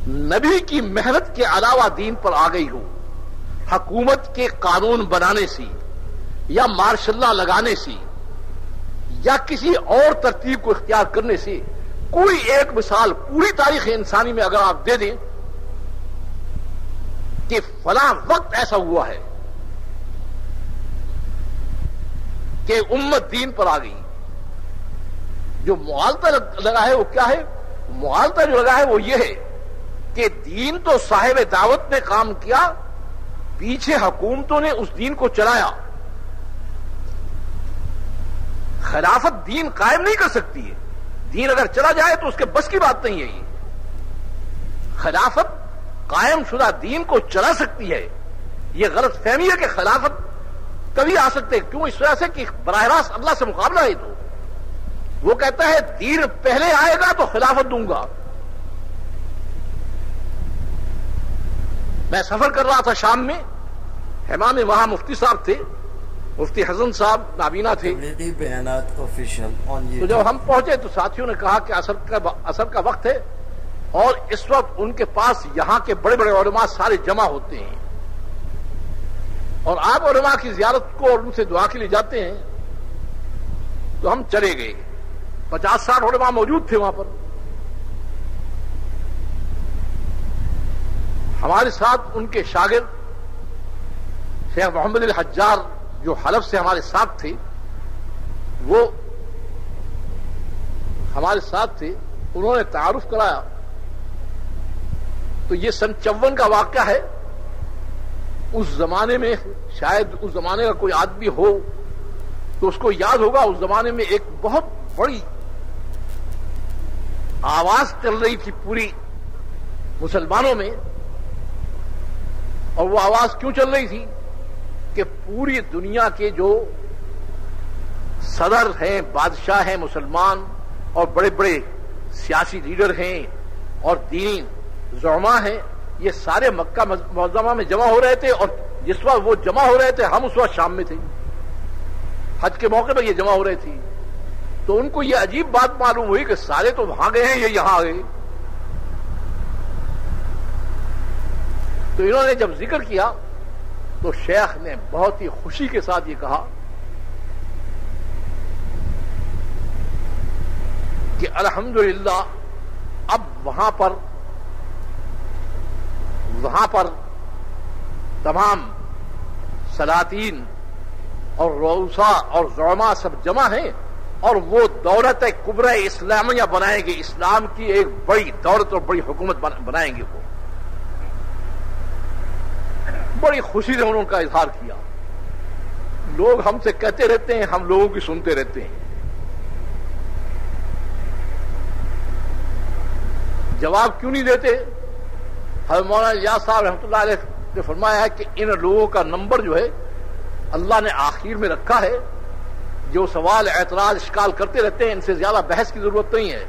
نبی کی محنت کے علاوہ دین پر آ گئی ہو، حکومت کے قانون بنانے سے یا مارشل لا لگانے سے یا کسی اور ترتیب کو اختیار کرنے سے کوئی ایک مثال پوری تاریخ انسانی میں اگر آپ دے دیں کہ فلاں وقت ایسا ہوا ہے کہ امت دین پر آ گئی، جو معالطہ لگا ہے وہ کیا ہے؟ معالطہ جو لگا ہے وہ یہ ہے کہ دین تو صاحب دعوت نے کام کیا، پیچھے حکومتوں نے اس دین کو چلایا۔ خلافت دین قائم نہیں کر سکتی ہے، دین اگر چلا جائے تو اس کے بس کی بات نہیں ہے۔ یہ خلافت قائم شدہ دین کو چلا سکتی ہے، یہ غلط فہمی ہے کہ خلافت کبھی آ سکتے، کیوں؟ اس وجہ سے کہ براہ راست اللہ سے مقابلہ ہے، تو وہ کہتا ہے دین پہلے آئے گا تو خلافت دوں گا۔ میں سفر کر رہا تھا شام میں، حمام میں وہاں مفتی صاحب تھے، مفتی حسن صاحب نابینا تھے، تو جب ہم پہنچے تو ساتھیوں نے کہا کہ عصر کا وقت ہے اور اس وقت ان کے پاس یہاں کے بڑے بڑے علماء سارے جمع ہوتے ہیں اور آپ علماء کی زیارت کو اور ان سے دعا کے لیے جاتے ہیں، تو ہم چلے گئے۔ 50-60 علماء موجود تھے وہاں پر۔ ہمارے ساتھ ان کے شاگرد شیخ محمد الحجار جو حلب سے ہمارے ساتھ تھے، وہ ہمارے ساتھ تھے، انہوں نے تعارف کرایا۔ تو یہ سن 54 کا واقعہ ہے۔ اس زمانے میں شاید اس زمانے کا کوئی آدمی ہو تو اس کو یاد ہوگا، اس زمانے میں ایک بہت بڑی آواز چل رہی تھی پوری مسلمانوں میں، اور وہ آواز کیوں چل رہی تھی کہ پوری دنیا کے جو صدر ہیں، بادشاہ ہیں مسلمان، اور بڑے بڑے سیاسی لیڈر ہیں اور دینی زعماء ہیں، یہ سارے مکہ معظمہ میں جمع ہو رہے تھے، اور جس وقت وہ جمع ہو رہے تھے ہم اس وقت شام میں تھے، حج کے موقع پر یہ جمع ہو رہے تھے۔ تو ان کو یہ عجیب بات معلوم ہوئی کہ سارے تو وہاں گئے ہیں، یہ یہاں آ گئے۔ تو انہوں نے جب ذکر کیا تو شیخ نے بہت ہی خوشی کے ساتھ یہ کہا کہ الحمدللہ اب وہاں پر تمام سلاطین اور رؤساء اور زعماء سب جمع ہیں، اور وہ دولت کبریٰ اسلامیہ بنائیں گے، اسلام کی ایک بڑی دولت اور بڑی حکومت بنائیں گے۔ وہ بڑی خوشی سے انہوں نے کا اظہار کیا۔ لوگ ہم سے کہتے رہتے ہیں، ہم لوگوں کی سنتے رہتے ہیں، جواب کیوں نہیں دیتے؟ حضرت مولانا الیاس صاحب رحمۃ اللہ علیہ نے فرمایا ہے کہ ان لوگوں کا نمبر جو ہے اللہ نے آخر میں رکھا ہے، جو سوال اعتراض اشکال کرتے رہتے ہیں، ان سے زیادہ بحث کی ضرورت نہیں ہے،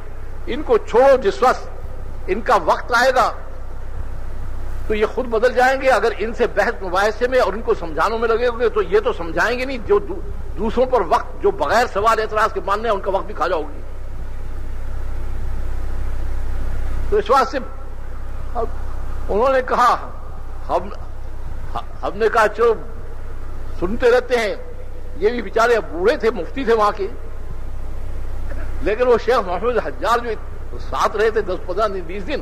ان کو چھوڑو، جس وقت ان کا وقت آئے گا تو یہ خود بدل جائیں گے۔ اگر ان سے بحث مباحثے میں اور ان کو سمجھانے میں لگے گے تو یہ تو سمجھائیں گے نہیں، جو دوسروں پر وقت جو بغیر سوال اعتراض کے ماننے ہیں ان کا وقت بھی کھا جاؤ گی۔ تو اس واسطے انہوں نے کہا، ہم نے کہا چلو سنتے رہتے ہیں، یہ بھی بیچارے بوڑھے تھے، مفتی تھے وہاں کے، لیکن وہ شیخ محمد حجار جو ساتھ رہے تھے 10-15 دن 20 دن،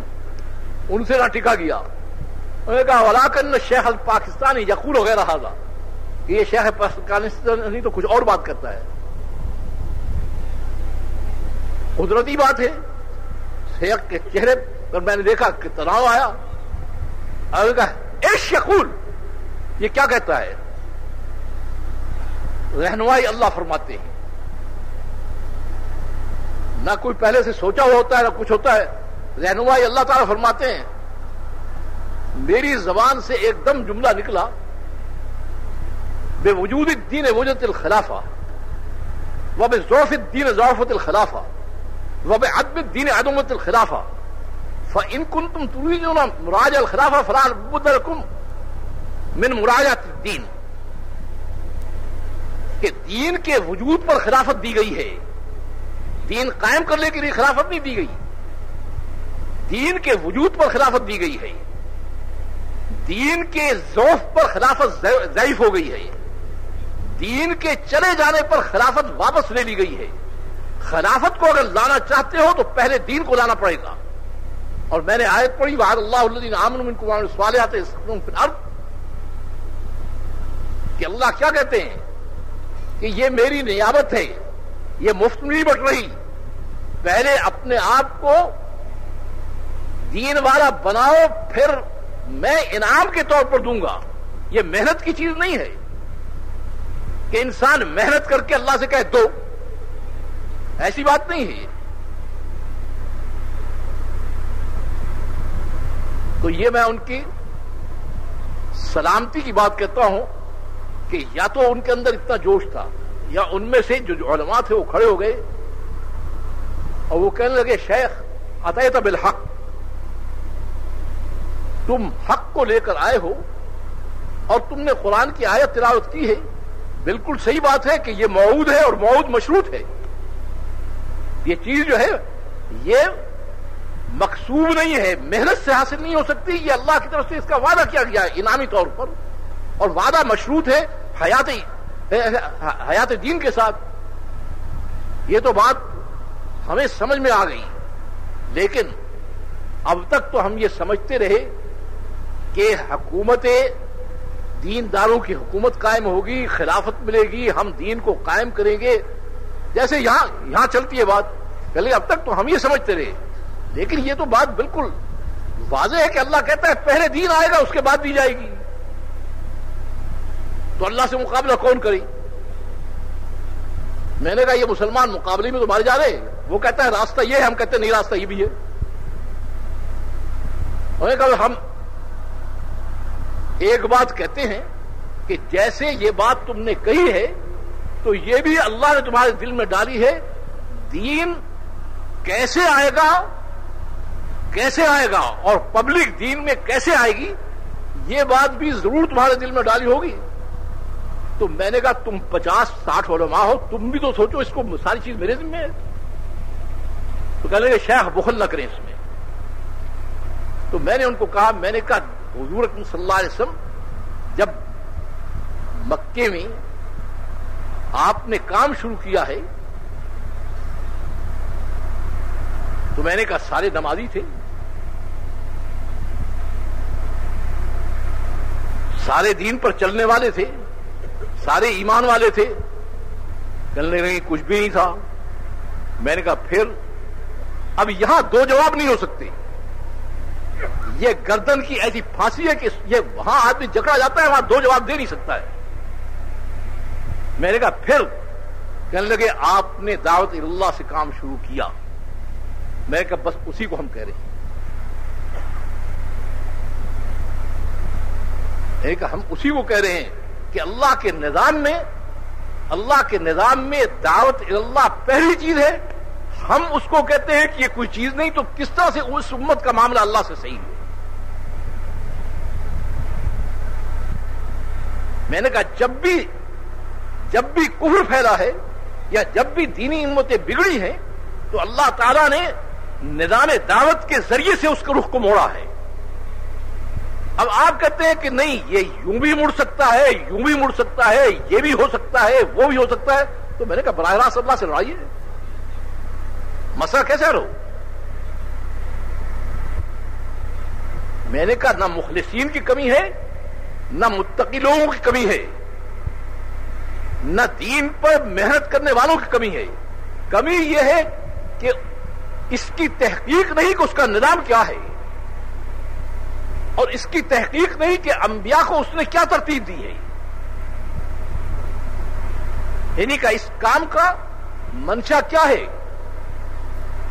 ان سے نہ ٹکا گیا۔ انہوں نے کہا ولاکن شیخ الپاکستانی یقول وغیرہ حاضہ، یہ شیخ پاکستانی تو کچھ اور بات کرتا ہے۔ قدرتی بات ہے، شیخ کے چہرے پر میں نے دیکھا کہ تناؤ آیا، اور کہا ایش یقول، یہ کیا کہتا ہے؟ رہنمائی اللہ فرماتے ہیں، نہ کوئی پہلے سے سوچا ہوا ہوتا ہے نہ کچھ ہوتا ہے، رہنمائی اللہ تعالیٰ فرماتے ہیں۔ میری زبان سے ایک دم جملہ نکلا، بے وجود الدین وجدت الخلافہ، وبضعف الدین ضعفت الخلافہ، وبعدم الدین عدمت الخلافہ، فإن كنتم تريدون مراجعة الخلافة فلا بد لكم من مراجعة الدین، کہ دین کے وجود پر خلافت دی گئی ہے، دین قائم کرنے کے لیے خلافت نہیں دی گئی۔ دین کے وجود پر خلافت دی گئی ہے، دین کے ضعف پر خلافت ضعیف ہو گئی ہے، دین کے چلے جانے پر خلافت واپس لے لی گئی ہے۔ خلافت کو اگر لانا چاہتے ہو تو پہلے دین کو لانا پڑے گا۔ اور میں نے آیت پڑھی وعد اللہ الذین آمنوا منکم وعملوا الصالحات یستخلفونہم فی الارض، کہ اللہ کیا کہتے ہیں کہ یہ میری نیابت ہے، یہ مفت نہیں بٹ رہی، پہلے اپنے آپ کو دین والا بناؤ، پھر میں انعام کے طور پر دوں گا۔ یہ محنت کی چیز نہیں ہے کہ انسان محنت کر کے اللہ سے کہہ دو، ایسی بات نہیں ہے۔ تو یہ میں ان کی سلامتی کی بات کہتا ہوں کہ یا تو ان کے اندر اتنا جوش تھا، یا ان میں سے جو علماء تھے وہ کھڑے ہو گئے اور وہ کہنے لگے شیخ اتیت بالحق، تم حق کو لے کر آئے ہو اور تم نے قرآن کی آیت تلاوت کی ہے، بالکل صحیح بات ہے کہ یہ موعود ہے اور موعود مشروط ہے، یہ چیز جو ہے یہ مقصوب نہیں ہے، محنت سے حاصل نہیں ہو سکتی، یہ اللہ کی طرف سے اس کا وعدہ کیا گیا ہے انعامی طور پر، اور وعدہ مشروط ہے حیات دین کے ساتھ۔ یہ تو بات ہمیں سمجھ میں آ گئی، لیکن اب تک تو ہم یہ سمجھتے رہے کہ حکومت دینداروں کی حکومت قائم ہوگی، خلافت ملے گی، ہم دین کو قائم کریں گے، جیسے یہاں چلتی ہے بات، پہلے اب تک تو ہم یہ سمجھتے رہے، لیکن یہ تو بات بالکل واضح ہے کہ اللہ کہتا ہے پہلے دین آئے گا اس کے بعد دی جائے گی، تو اللہ سے مقابلہ کون کرے؟ میں نے کہا یہ مسلمان مقابلے میں تو مارے جا رہے ہیں، وہ کہتا ہے راستہ یہ ہے، ہم کہتے ہیں نہیں راستہ یہ بھی ہے۔ انہوں نے کہا ہم ایک بات کہتے ہیں کہ جیسے یہ بات تم نے کہی ہے تو یہ بھی اللہ نے تمہارے دل میں ڈالی ہے، دین کیسے آئے گا اور پبلک دین میں کیسے آئے گی، یہ بات بھی ضرور تمہارے دل میں ڈالی ہوگی۔ تو میں نے کہا تم 50-60 علماء ہو، تم بھی تو سوچو، اس کو ساری چیز میرے ذمہ ہے۔ تو کہنے لگے شیخ بخل نہ کریں اس میں۔ تو میں نے ان کو کہا، میں نے کہا حضور اکرم صلی اللہ علیہ وسلم جب مکے میں آپ نے کام شروع کیا ہے تو میں نے کہا سارے نمازی تھے، سارے دین پر چلنے والے تھے، سارے ایمان والے تھے، چلنے میں کچھ بھی نہیں تھا۔ میں نے کہا پھر اب یہاں دو جواب نہیں ہو سکتے، یہ گردن کی ایسی پھانسی ہے کہ یہ وہاں آدمی جکڑا جاتا ہے، وہاں دو جواب دے نہیں سکتا ہے۔ میں نے کہا پھر کہنے لگے آپ نے دعوت اللہ سے کام شروع کیا۔ میں نے کہا بس اسی کو ہم کہہ رہے ہیں۔ میں نے کہا ہم اسی کو کہہ رہے ہیں کہ اللہ کے نظام میں دعوت اللہ پہلی چیز ہے، ہم اس کو کہتے ہیں کہ یہ کوئی چیز نہیں، تو کس طرح سے اس امت کا معاملہ اللہ سے صحیح ہے؟ میں نے کہا جب بھی کفر پھیلا ہے یا جب بھی دینی امتیں بگڑی ہیں تو اللہ تعالیٰ نے نظام دعوت کے ذریعے سے اس کے رخ کو موڑا ہے۔ اب آپ کہتے ہیں کہ نہیں یہ یوں بھی مڑ سکتا ہے، یوں بھی مڑ سکتا ہے، یہ بھی ہو سکتا ہے، وہ بھی ہو سکتا ہے، تو میں نے کہا براہ راست اللہ سے لڑائیے، مسئلہ کیسے حل ہو؟ میں نے کہا نہ مخلصین کی کمی ہے، نہ متقی لوگوں کی کمی ہے، نہ دین پر محنت کرنے والوں کی کمی ہے، کمی یہ ہے کہ اس کی تحقیق نہیں کہ اس کا نظام کیا ہے، اور اس کی تحقیق نہیں کہ انبیاء کو اس نے کیا ترتیب دی ہے، یعنی کہ اس کام کا منشا کیا ہے۔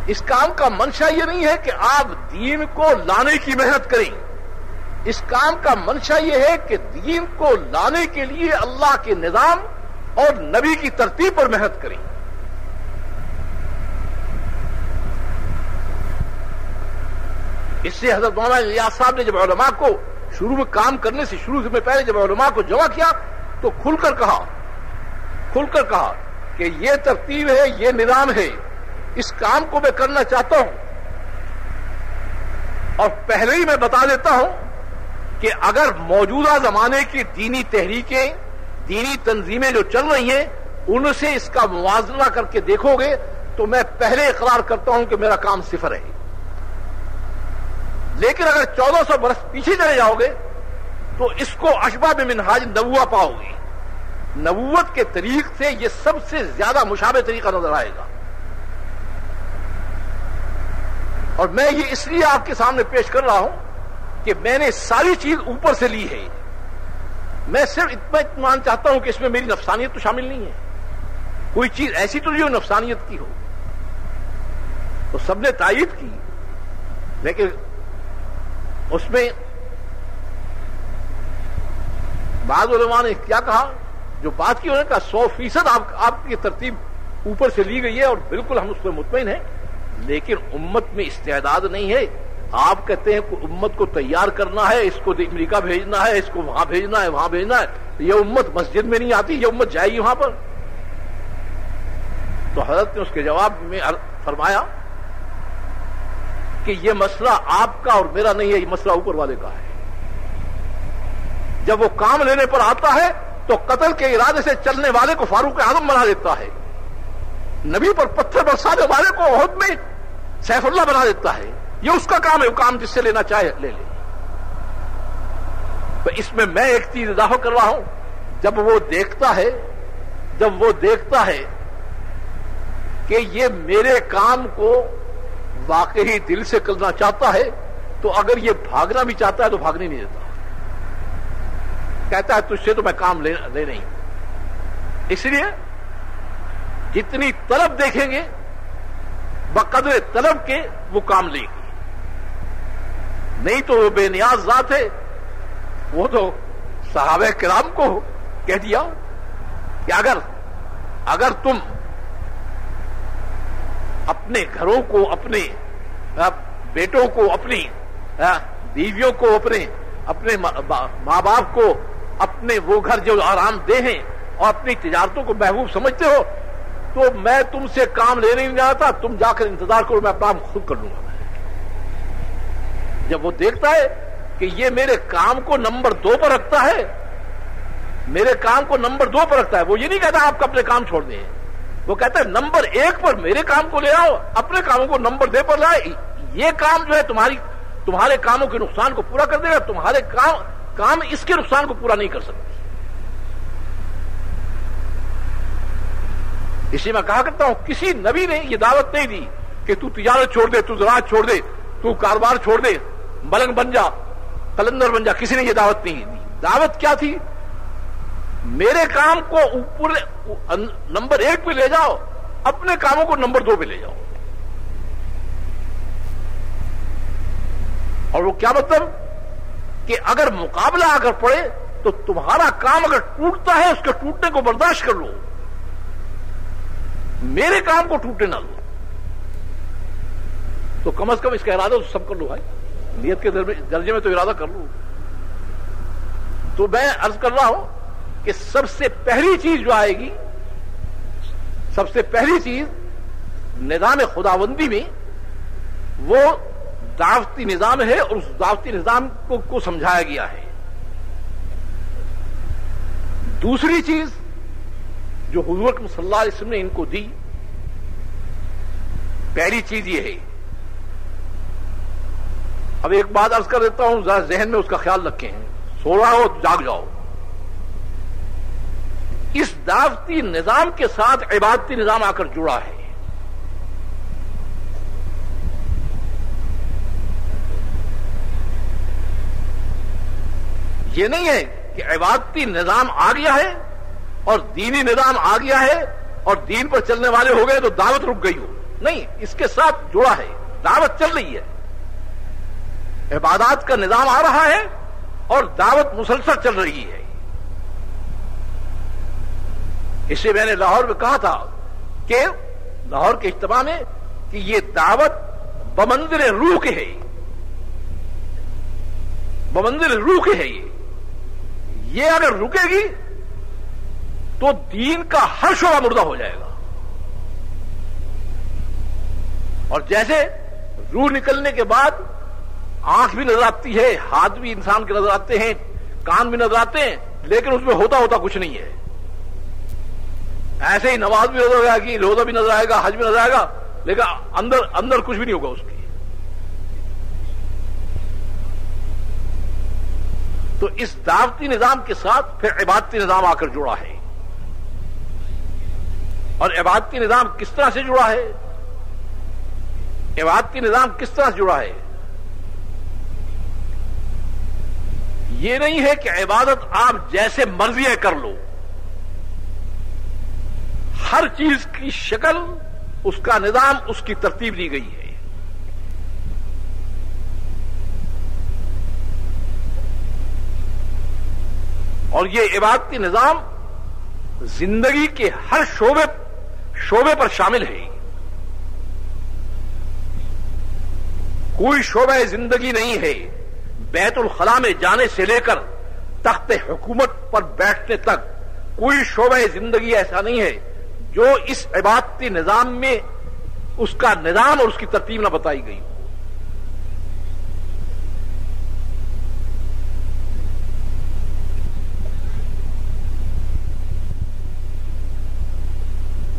اس کام کا منشا یہ نہیں ہے کہ آپ دین کو لانے کی محنت کریں، اس کام کا منشا یہ ہے کہ دین کو لانے کے لیے اللہ کے نظام اور نبی کی ترتیب پر محنت کریں۔ اس سے حضرت مولانا الیاس صاحب نے جب علماء کو شروع میں کام کرنے سے پہلے جب علماء کو جمع کیا تو کھل کر کہا کہ یہ ترتیب ہے، یہ نظام ہے، اس کام کو میں کرنا چاہتا ہوں، اور پہلے ہی میں بتا دیتا ہوں کہ اگر موجودہ زمانے کی دینی تحریکیں، دینی تنظیمیں جو چل رہی ہیں، ان سے اس کا موازنہ کر کے دیکھو گے تو میں پہلے اقرار کرتا ہوں کہ میرا کام صفر ہے. لیکن اگر 1400 برس پیچھے چلے جاؤ گے تو اس کو اشباہ بمنہاج نبوہ پاؤ گے. نبوت کے طریق سے یہ سب سے زیادہ مشابہ طریقہ نظر آئے گا. اور میں یہ اس لیے آپ کے سامنے پیش کر رہا ہوں کہ میں نے ساری چیز اوپر سے لی ہے. میں صرف اتنا اطمینان چاہتا ہوں کہ اس میں میری نفسانیت تو شامل نہیں ہے. کوئی چیز ایسی تو جو نفسانیت کی ہو. تو سب نے تائید کی، لیکن اس میں بعض علماء نے کیا کہا، جو بات کی انہوں نے کہا 100% آپ کی ترتیب اوپر سے لی گئی ہے اور بالکل ہم اس پر مطمئن ہیں، لیکن امت میں استعداد نہیں ہے. آپ کہتے ہیں کہ امت کو تیار کرنا ہے، اس کو امریکہ بھیجنا ہے، اس کو وہاں بھیجنا ہے، وہاں بھیجنا ہے. یہ امت مسجد میں نہیں آتی، یہ امت جائے گی وہاں پر. تو حضرت نے اس کے جواب میں فرمایا کہ یہ مسئلہ آپ کا اور میرا نہیں ہے، یہ مسئلہ اوپر والے کا ہے. جب وہ کام لینے پر آتا ہے تو قتل کے ارادے سے چلنے والے کو فاروق اعظم بنا دیتا ہے، نبی پر پتھر برسانے والے کو احد میں سیف اللہ بنا دیتا ہے. یہ اس کا کام ہے، وہ کام جس سے لینا چاہے لے لے. تو اس میں ایک چیز اضافہ کر رہا ہوں، جب وہ دیکھتا ہے کہ یہ میرے کام کو واقعی دل سے کرنا چاہتا ہے تو اگر یہ بھاگنا بھی چاہتا ہے تو بھاگنے نہیں دیتا. کہتا ہے تجھ سے تو میں کام لے نہیں. اس لیے جتنی طلب دیکھیں گے بقدر طلب کے وہ کام لے گی. نہیں تو وہ بے نیاز ذات ہے. وہ تو صحابہ کرام کو کہہ دیا کہ اگر تم اپنے گھروں کو، اپنے بیٹوں کو، اپنی بیویوں کو، اپنے ماں باپ کو، اپنے وہ گھر جو آرام دہ ہیں اور اپنی تجارتوں کو محبوب سمجھتے ہو تو میں تم سے کام لینے نہیں جاتا، تم جا کر انتظار کرو، میں اپنا کام خود کر لوں گا. جب وہ دیکھتا ہے کہ یہ میرے کام کو نمبر 2 پر رکھتا ہے، وہ یہ نہیں کہتا آپ اپنے کام چھوڑ دیں. وہ کہتا ہے نمبر 1 پر میرے کام کو لے آؤ، اپنے کاموں کو نمبر 2 پر لائے. یہ کام جو ہے تمہارے کاموں کے نقصان کو پورا کر دے گا، تمہارے کام اس کے نقصان کو پورا نہیں کر سکتے. اسی میں کہا کرتا ہوں کسی نبی نے یہ دعوت نہیں دی کہ تو تجارت چھوڑ دے، تو زراعت چھوڑ دے، تو کاروبار چھوڑ دے، ملنگ بن جا، قلندر بن جا. کسی نے یہ دعوت نہیں دی. دعوت کیا تھی؟ میرے کام کو اوپر نمبر 1 پہ لے جاؤ، اپنے کاموں کو نمبر 2 پہ لے جاؤ. اور وہ کیا مطلب کہ اگر مقابلہ پڑے تو تمہارا کام اگر ٹوٹتا ہے اس کے ٹوٹنے کو برداشت کر لو، میرے کام کو ٹوٹنے نہ لو. تو کم از کم اس کا ارادہ تو سب کر لو بھائی، نیت کے درجے میں تو ارادہ کر لو. تو میں عرض کر رہا ہوں کہ سب سے پہلی چیز جو آئے گی، سب سے پہلی چیز نظام خداوندی میں وہ دعوتی نظام ہے، اور اس دعوتی نظام کو سمجھایا گیا ہے. دوسری چیز جو حضور اکرم صلی اللہ علیہ وسلم نے ان کو دی، پہلی چیز یہ ہے. اب ایک بات عرض کر دیتا ہوں، ذرا ذہن میں اس کا خیال رکھیں. سو رہا ہو جاگ جاؤ. اس دعوتی نظام کے ساتھ عبادتی نظام آ کر جڑا ہے. یہ نہیں ہے کہ عبادتی نظام آ گیا ہے اور دینی نظام آ گیا ہے اور دین پر چلنے والے ہو گئے تو دعوت رک گئی ہو. نہیں، اس کے ساتھ جڑا ہے. دعوت چل رہی ہے، عبادات کا نظام آ رہا ہے اور دعوت مسلسل چل رہی ہے. اسے میں نے لاہور میں کہا تھا کہ لاہور کے اجتماع میں کہ یہ دعوت بمنزل روح کے ہے، بمنزل روح کے ہے. یہ اگر رکے گی تو دین کا ہر شعبہ مردہ ہو جائے گا. اور جیسے روح نکلنے کے بعد آنکھ بھی نظر آتی ہے، ہاتھ بھی انسان کے نظر آتے ہیں، کان بھی نظر آتے ہیں، لیکن اس میں ہوتا کچھ نہیں ہے. ایسے ہی نماز بھی نظر آئے گی، روزہ بھی نظر آئے گا، حج بھی نظر آئے گا، لیکن اندر کچھ بھی نہیں ہوگا اس کی. تو اس دعوتی نظام کے ساتھ پھر عبادتی نظام آ کر جڑا ہے. اور عبادتی نظام کس طرح سے جڑا ہے؟ عبادتی نظام کس طرح سے جڑا ہے؟ یہ نہیں ہے کہ عبادت آپ جیسے مرضی ہے کر لو. ہر چیز کی شکل، اس کا نظام، اس کی ترتیب دی گئی ہے. اور یہ عبادتی نظام زندگی کے ہر شعبے پر شامل ہے. کوئی شعبہ زندگی نہیں ہے بیت الخلاء میں جانے سے لے کر تخت حکومت پر بیٹھنے تک کوئی شعبہ زندگی ایسا نہیں ہے جو اس عبادتی نظام میں اس کا نظام اور اس کی ترتیب نہ بتائی گئی.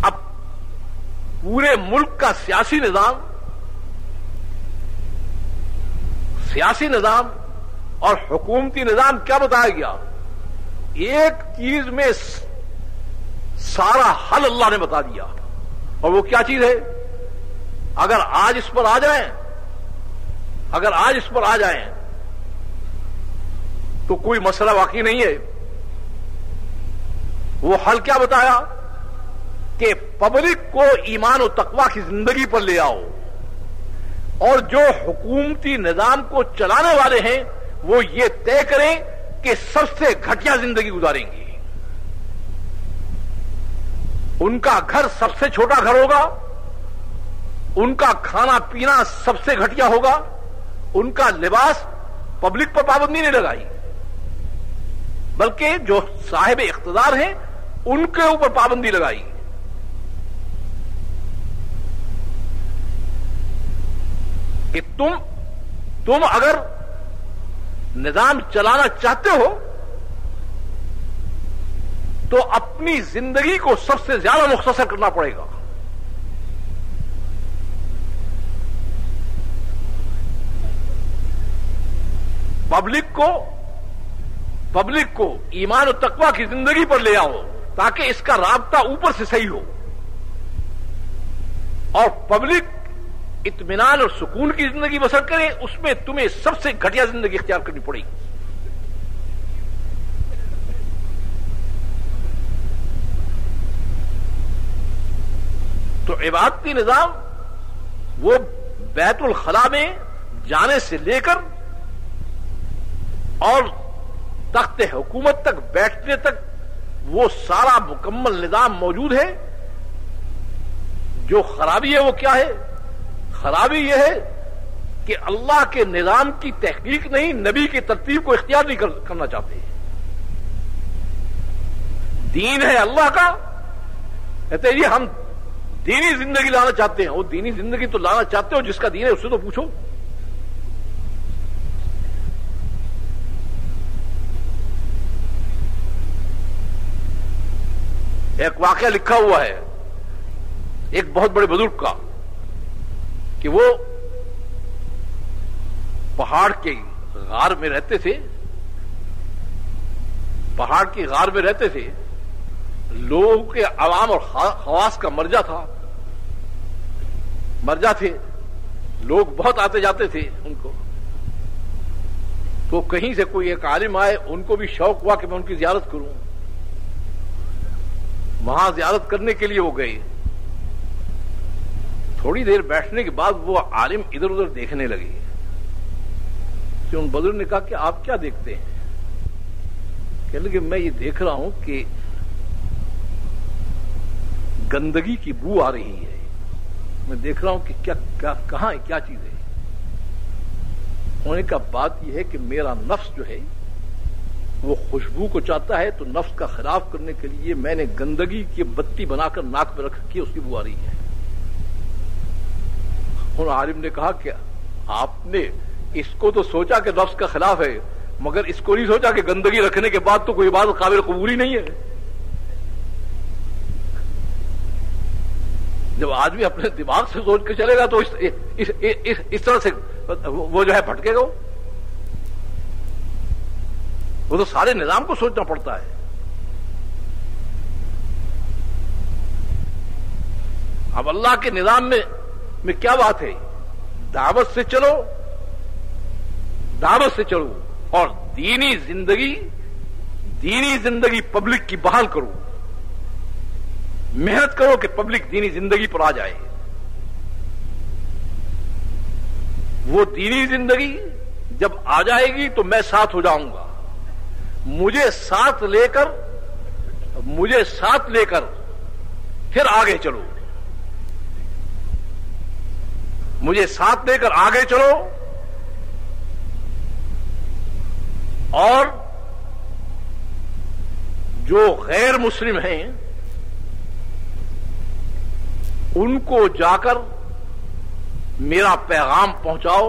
اب پورے ملک کا سیاسی نظام اور حکومتی نظام کیا بتایا گیا؟ ایک چیز میں سارا حل اللہ نے بتا دیا. اور وہ کیا چیز ہے؟ اگر آج اس پر آ جائیں تو کوئی مسئلہ واقعی نہیں ہے. وہ حل کیا بتایا؟ کہ پبلک کو ایمان و تقوی کی زندگی پر لے آؤ، اور جو حکومتی نظام کو چلانے والے ہیں وہ یہ طے کریں کہ سب سے گھٹیا زندگی گزاریں گے. ان کا گھر سب سے چھوٹا گھر ہوگا، ان کا کھانا پینا سب سے گھٹیا ہوگا، ان کا لباس پبلک پر پابندی نہیں لگائی، بلکہ جو صاحب اقتدار ہیں ان کے اوپر پابندی لگائی. کہ تم اگر نظام چلانا چاہتے ہو تو اپنی زندگی کو سب سے زیادہ مختصر کرنا پڑے گا. پبلک کو ایمان و تقوی کی زندگی پر لے آؤ تاکہ اس کا رابطہ اوپر سے صحیح ہو، اور پبلک اطمینان اور سکون کی زندگی بسر کرے. اس میں تمہیں سب سے گھٹیا زندگی اختیار کرنی پڑے گی. تو عبادتی نظام وہ بیت الخلاء میں جانے سے لے کر اور تخت حکومت تک بیٹھنے تک وہ سارا مکمل نظام موجود ہے. جو خرابی ہے وہ کیا ہے؟ خرابی یہ ہے کہ اللہ کے نظام کی تحقیق نہیں، نبی کی ترتیب کو اختیار نہیں کرنا چاہتے. دین ہے اللہ کا، کہتے ہیں ہم دینی زندگی لانا چاہتے ہیں. وہ دینی زندگی تو لانا چاہتے ہو، جس کا دین ہے اس سے تو پوچھو. ایک واقعہ لکھا ہوا ہے ایک بہت بڑے بزرگ کا کہ وہ پہاڑ کے غار میں رہتے تھے. پہاڑ کی غار میں رہتے تھے. لوگوں کے عوام اور خواص کا مرجع تھے. لوگ بہت آتے جاتے تھے ان کو. تو کہیں سے کوئی ایک عالم آئے، ان کو بھی شوق ہوا کہ میں ان کی زیارت کروں. وہاں زیارت کرنے کے لیے وہ گئے. تھوڑی دیر بیٹھنے کے بعد وہ عالم ادھر ادھر دیکھنے لگے. کہ ان بزرگ نے کہا کہ آپ کیا دیکھتے ہیں؟ کہنے لگے میں یہ دیکھ رہا ہوں کہ گندگی کی بو آ رہی ہے. میں دیکھ رہا ہوں کہ کہاں ہے، کیا چیز ہے. ہونے کا بات یہ ہے کہ میرا نفس جو ہے وہ خوشبو کو چاہتا ہے، تو نفس کا خلاف کرنے کے لیے میں نے گندگی کی بتی بنا کر ناک پہ رکھ کے اس کی بو آ رہی ہے. عالم نے کہا کہ آپ نے اس کو تو سوچا کہ نفس کا خلاف ہے، مگر اس کو نہیں سوچا کہ گندگی رکھنے کے بعد تو کوئی عبادت قابل قبول ہی نہیں ہے۔ جب آدمی اپنے دماغ سے سوچ کے چلے گا تو اس طرح سے وہ جو ہے بھٹکے گا، وہ تو سارے نظام کو سوچنا پڑتا ہے۔ اب اللہ کے نظام میں کیا بات ہے؟ دعوت سے چلو، دعوت سے چلو، اور دینی زندگی پبلک کی بحال کرو، محنت کرو کہ پبلک دینی زندگی پر آ جائے۔ وہ دینی زندگی جب آ جائے گی تو میں ساتھ ہو جاؤں گا، مجھے ساتھ لے کر پھر آگے چلو، مجھے ساتھ لے کر آگے چلو، اور جو غیر مسلم ہیں ان کو جا کر میرا پیغام پہنچاؤ،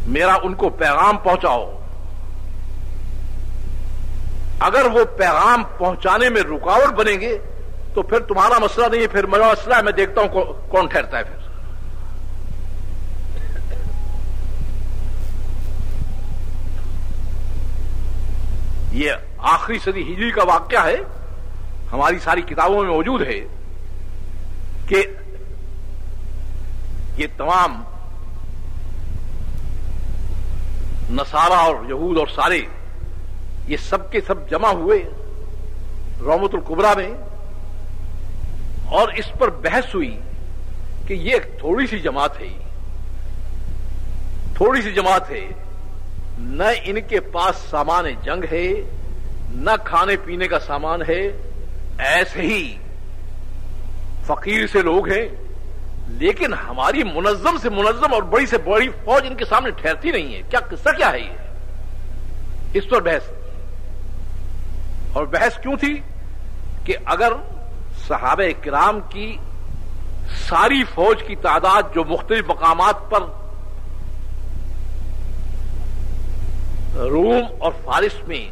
میرا ان کو پیغام پہنچاؤ۔ اگر وہ پیغام پہنچانے میں رکاوٹ بنیں گے تو پھر تمہارا مسئلہ نہیں ہے، پھر میرا مسئلہ ہے، میں دیکھتا ہوں کون ٹھہرتا ہے۔ پھر یہ آخری صدی ہجری کا واقعہ ہے، ہماری ساری کتابوں میں موجود ہے کہ یہ تمام نصارہ اور یہود اور سارے یہ سب کے سب جمع ہوئے رومۃ الکبریٰ میں، اور اس پر بحث ہوئی کہ یہ ایک تھوڑی سی جماعت ہے، نہ ان کے پاس سامان جنگ ہے، نہ کھانے پینے کا سامان ہے، ایسے ہی فقیر سے لوگ ہیں، لیکن ہماری منظم سے منظم اور بڑی سے بڑی فوج ان کے سامنے ٹھہرتی نہیں ہے۔ کیا قصہ کیا ہے یہ؟ اس پر بحث، اور بحث کیوں تھی کہ اگر صحابہ کرام کی ساری فوج کی تعداد جو مختلف مقامات پر روم اور فارس میں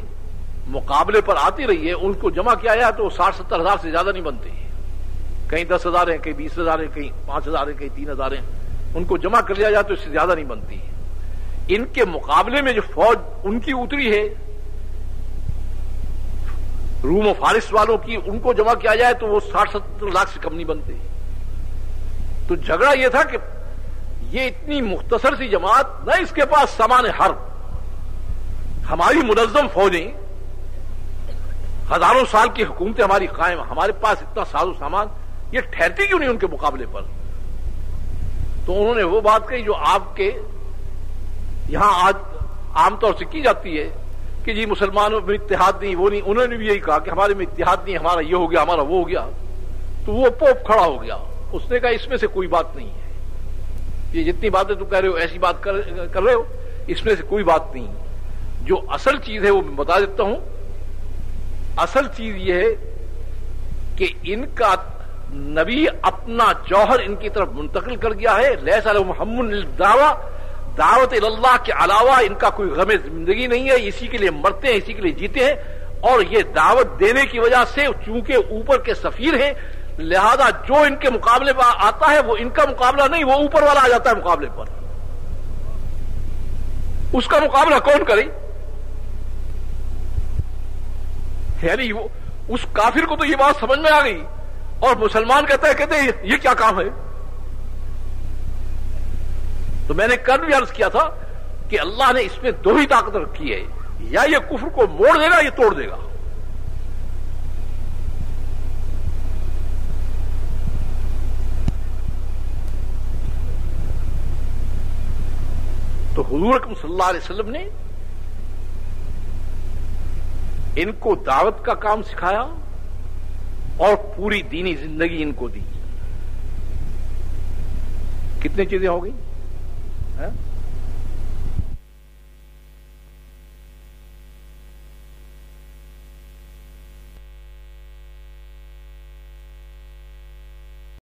مقابلے پر آتی رہی ہے، ان کو جمع کیا جائے تو 60-70 ہزار سے زیادہ نہیں بنتے، کہیں 10,000 ہیں، کہیں 20,000 ہیں، کہیں 5,000 ہیں، کہیں 3,000 ہیں، ان کو جمع کر لیا جائے تو اس سے زیادہ نہیں بنتی۔ ان کے مقابلے میں جو فوج ان کی اتری ہے روم و فارس والوں کی، ان کو جمع کیا جائے تو وہ 60-70 لاکھ سے کم نہیں بنتے۔ تو جھگڑا یہ تھا کہ یہ اتنی مختصر سی جماعت، نہ اس کے پاس سامان حرب، ہماری منظم فوجیں، ہزاروں سال کی حکومتیں ہماری قائم، ہمارے پاس اتنا ساز و سامان، یہ ٹھہرتی کیوں نہیں ان کے مقابلے پر؟ تو انہوں نے وہ بات کہی جو آپ کے یہاں آج عام طور سے کی جاتی ہے کہ جی مسلمانوں میں اتحاد نہیں، وہ نہیں۔ انہوں نے بھی یہی کہا کہ ہمارے میں اتحاد نہیں، ہمارا یہ ہو گیا، ہمارا وہ ہو گیا۔ تو وہ پوپ کھڑا ہو گیا، اس نے کہا اس میں سے کوئی بات نہیں ہے، یہ جتنی باتیں تم کہہ رہے ہو ایسی بات کر رہے ہو، اس میں سے کوئی بات نہیں۔ جو اصل چیز ہے وہ میں بتا دیتا ہوں۔ اصل چیز یہ ہے کہ ان کا نبی اپنا جوہر ان کی طرف منتقل کر گیا ہے، لیس لهم هم للدعوة، دعوت اللہ کے علاوہ ان کا کوئی غم زندگی نہیں ہے، اسی کے لیے مرتے ہیں، اسی کے لیے جیتے ہیں، اور یہ دعوت دینے کی وجہ سے چونکہ اوپر کے سفیر ہیں، لہذا جو ان کے مقابلے پر آتا ہے وہ ان کا مقابلہ نہیں، وہ اوپر والا آ جاتا ہے مقابلے پر، اس کا مقابلہ کون کرے؟ یعنی اس کافر کو تو یہ بات سمجھ میں آ گئی، اور مسلمان کہتے ہیں یہ کیا کام ہے؟ تو میں نے کل بھی عرض کیا تھا کہ اللہ نے اس میں دو ہی طاقت رکھی ہے، یا یہ کفر کو موڑ دے گا یا توڑ دے گا۔ تو حضور اکرم صلی اللہ علیہ وسلم نے ان کو دعوت کا کام سکھایا اور پوری دینی زندگی ان کو دی۔ کتنی چیزیں ہو گئی؟